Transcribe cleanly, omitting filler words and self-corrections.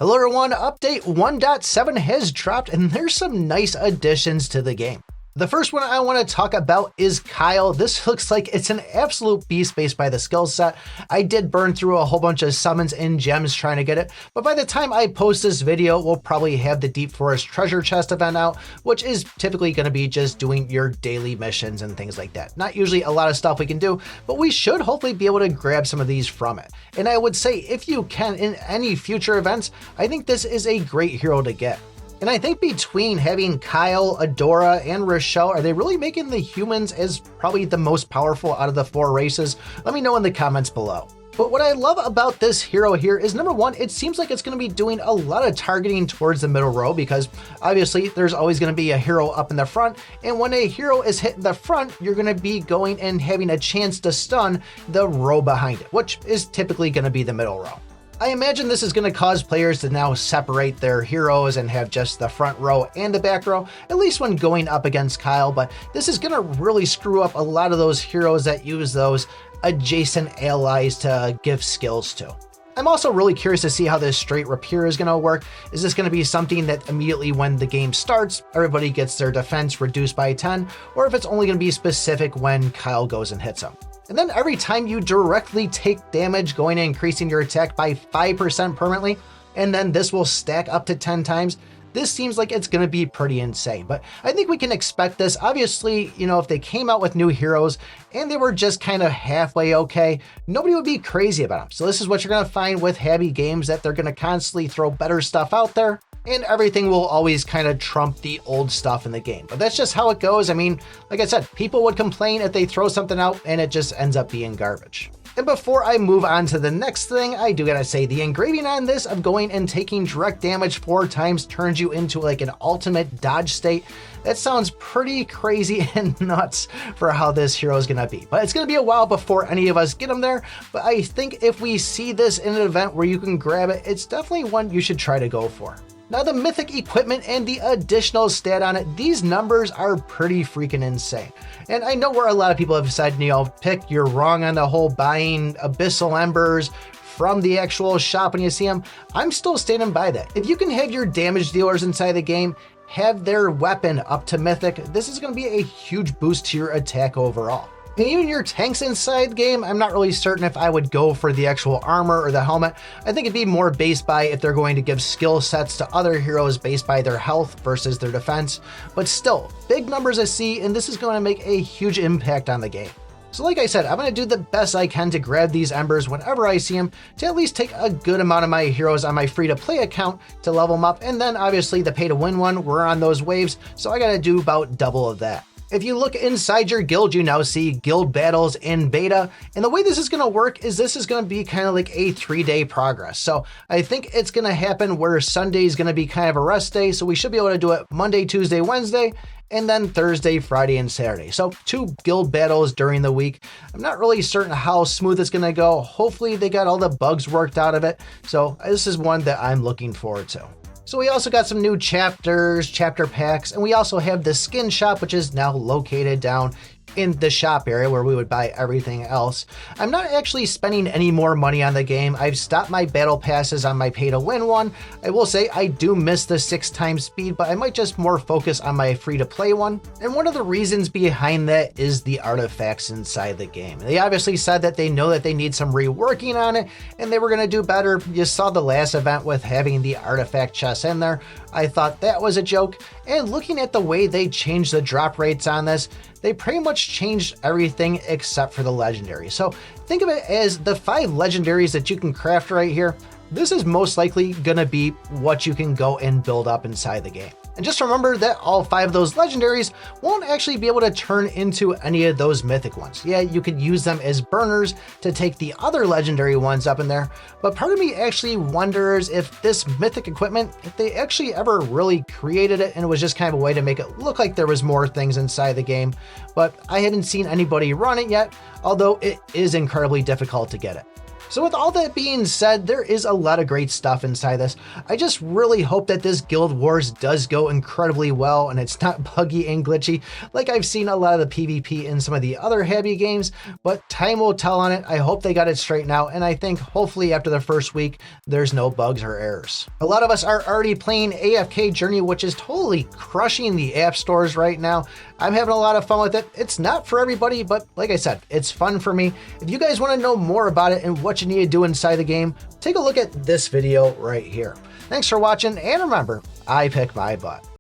Hello everyone, update 1.7 has dropped and there's some nice additions to the game. The first one I want to talk about is Kyle. This looks like it's an absolute beast based by the skill set. I did burn through a whole bunch of summons and gems trying to get it, but by the time I post this video, we'll probably have the Deep Forest Treasure Chest event out, which is typically going to be just doing your daily missions and things like that. Not usually a lot of stuff we can do, but we should hopefully be able to grab some of these from it. And I would say if you can in any future events, I think this is a great hero to get. And I think between having Kyle, Adora, and Rochelle, are they really making the humans as probably the most powerful out of the four races? Let me know in the comments below. But what I love about this hero here is, number one, it seems like it's going to be doing a lot of targeting towards the middle row because obviously there's always going to be a hero up in the front. And when a hero is hit in the front, you're going to be going and having a chance to stun the row behind it, which is typically going to be the middle row. I imagine this is going to cause players to now separate their heroes and have just the front row and the back row, at least when going up against Kyle, but this is going to really screw up a lot of those heroes that use those adjacent allies to give skills to. I'm also really curious to see how this straight rapier is going to work. Is this going to be something that immediately when the game starts, everybody gets their defense reduced by 10, or if it's only going to be specific when Kyle goes and hits them? And then every time you directly take damage, going and increasing your attack by 5% permanently, and then this will stack up to 10 times. This seems like it's going to be pretty insane, but I think we can expect this. Obviously, you know, if they came out with new heroes and they were just kind of halfway okay, nobody would be crazy about them. So this is what you're going to find with Habby games, that they're going to constantly throw better stuff out there, and everything will always kind of trump the old stuff in the game. But that's just how it goes. I mean, like I said, people would complain if they throw something out and it just ends up being garbage. And before I move on to the next thing, I do gotta say the engraving on this of going and taking direct damage 4 times turns you into like an ultimate dodge state. That sounds pretty crazy and nuts for how this hero is gonna be. But it's gonna be a while before any of us get him there. But I think if we see this in an event where you can grab it, it's definitely one you should try to go for. Now the Mythic equipment and the additional stat on it, these numbers are pretty freaking insane. And I know where a lot of people have said, you know, Pick, you're wrong on the whole buying Abyssal Embers from the actual shop when you see them. I'm still standing by that. If you can have your damage dealers inside the game have their weapon up to Mythic, this is going to be a huge boost to your attack overall. And even your tanks inside the game, I'm not really certain if I would go for the actual armor or the helmet. I think it'd be more based by if they're going to give skill sets to other heroes based by their health versus their defense. But still, big numbers I see, and this is going to make a huge impact on the game. So like I said, I'm going to do the best I can to grab these embers whenever I see them, to at least take a good amount of my heroes on my free-to-play account to level them up. And then obviously the pay-to-win one, we're on those waves, so I got to do about double of that. If you look inside your guild, you now see guild battles in beta. And the way this is going to work is this is going to be kind of like a 3-day progress. So I think it's going to happen where Sunday is going to be kind of a rest day. So we should be able to do it Monday, Tuesday, Wednesday, and then Thursday, Friday, and Saturday. So 2 guild battles during the week. I'm not really certain how smooth it's going to go. Hopefully they got all the bugs worked out of it. So this is one that I'm looking forward to. So we also got some new chapters, chapter packs, and we also have the skin shop, which is now located down in the shop area where we would buy everything else. I'm not actually spending any more money on the game. I've stopped my battle passes on my pay to win one. I will say I do miss the 6x speed, but I might just more focus on my free to play one. And one of the reasons behind that is the artifacts inside the game. They obviously said that they know that they need some reworking on it and they were going to do better. You saw the last event with having the artifact chests in there. I thought that was a joke. And looking at the way they changed the drop rates on this, they pretty much changed everything except for the legendary. So think of it as the 5 legendaries that you can craft right here. This is most likely going to be what you can go and build up inside the game. And just remember that all 5 of those legendaries won't actually be able to turn into any of those mythic ones. Yeah, you could use them as burners to take the other legendary ones up in there, but part of me actually wonders if this mythic equipment, if they actually ever really created it and it was just kind of a way to make it look like there was more things inside the game. But I haven't seen anybody run it yet, although it is incredibly difficult to get it. So with all that being said, there is a lot of great stuff inside this. I just really hope that this Guild Wars does go incredibly well and it's not buggy and glitchy like I've seen a lot of the PvP in some of the other Habby games, but time will tell on it. I hope they got it straightened out, and I think hopefully after the first week, there's no bugs or errors. A lot of us are already playing AFK Journey, which is totally crushing the app stores right now. I'm having a lot of fun with it. It's not for everybody, but like I said, it's fun for me. If you guys want to know more about it and what you need to do inside the game, take a look at this video right here. Thanks for watching, and remember, I pick my butt.